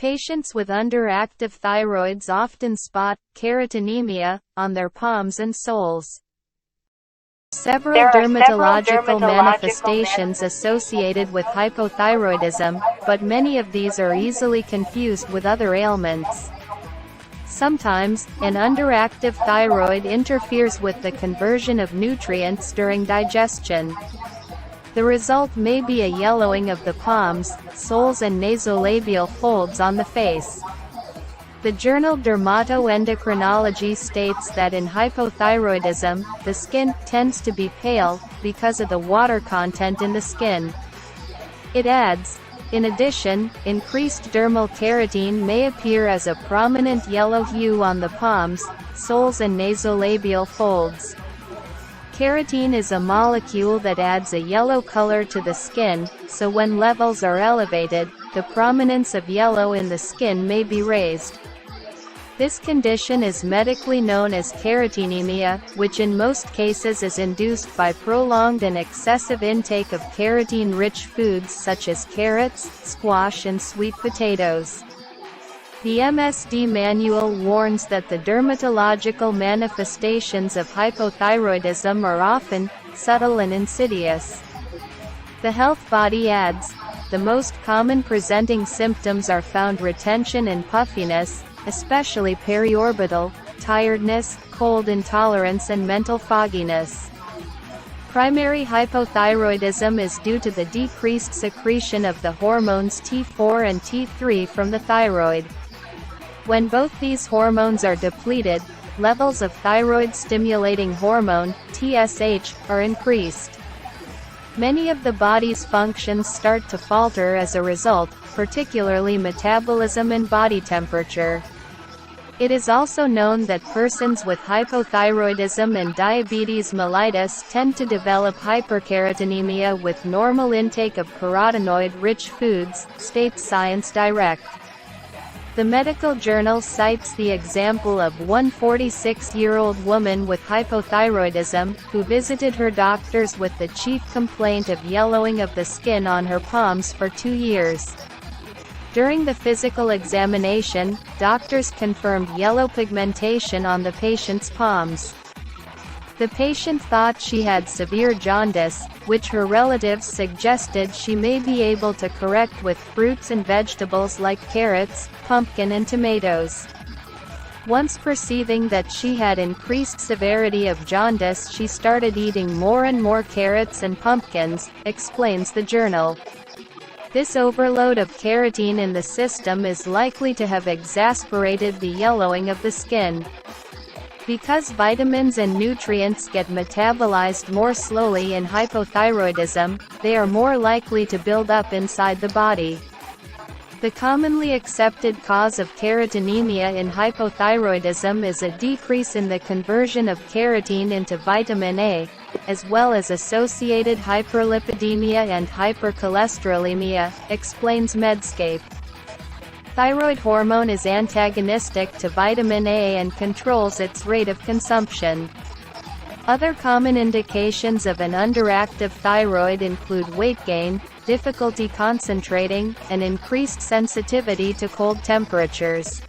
Patients with underactive thyroids often spot carotenemia on their palms and soles. Several dermatological manifestations associated with hypothyroidism, but many of these are easily confused with other ailments. Sometimes, an underactive thyroid interferes with the conversion of nutrients during digestion. The result may be a yellowing of the palms, soles and nasolabial folds on the face. The journal Dermato-Endocrinology states that in hypothyroidism, the skin tends to be pale because of the water content in the skin. It adds, in addition, increased dermal keratin may appear as a prominent yellow hue on the palms, soles and nasolabial folds. Keratin is a molecule that adds a yellow color to the skin, so when levels are elevated, the prominence of yellow in the skin may be raised. This condition is medically known as carotenemia, which in most cases is induced by prolonged and excessive intake of carotene-rich foods such as carrots, squash and sweet potatoes. The MSD manual warns that the dermatological manifestations of hypothyroidism are often subtle and insidious. The Health Body adds, the most common presenting symptoms are found retention and puffiness, especially periorbital, tiredness, cold intolerance and mental fogginess. Primary hypothyroidism is due to the decreased secretion of the hormones T4 and T3 from the thyroid. When both these hormones are depleted, levels of thyroid-stimulating hormone, TSH, are increased. Many of the body's functions start to falter as a result, particularly metabolism and body temperature. It is also known that persons with hypothyroidism and diabetes mellitus tend to develop hypercarotenemia with normal intake of carotenoid-rich foods, states Science Direct. The medical journal cites the example of one 46-year-old woman with hypothyroidism, who visited her doctors with the chief complaint of yellowing of the skin on her palms for 2 years. During the physical examination, doctors confirmed yellow pigmentation on the patient's palms. The patient thought she had severe jaundice, which her relatives suggested she may be able to correct with fruits and vegetables like carrots, pumpkin and tomatoes. Once perceiving that she had increased severity of jaundice, she started eating more and more carrots and pumpkins, explains the journal. This overload of keratin in the system is likely to have exacerbated the yellowing of the skin. Because vitamins and nutrients get metabolized more slowly in hypothyroidism, they are more likely to build up inside the body. The commonly accepted cause of carotenemia in hypothyroidism is a decrease in the conversion of keratin into vitamin A, as well as associated hyperlipidemia and hyper-cholesterolaemia, explains Medscape. Thyroid hormone is antagonistic to vitamin A and controls its rate of consumption. Other common indications of an underactive thyroid include weight gain, difficulty concentrating, and increased sensitivity to cold temperatures.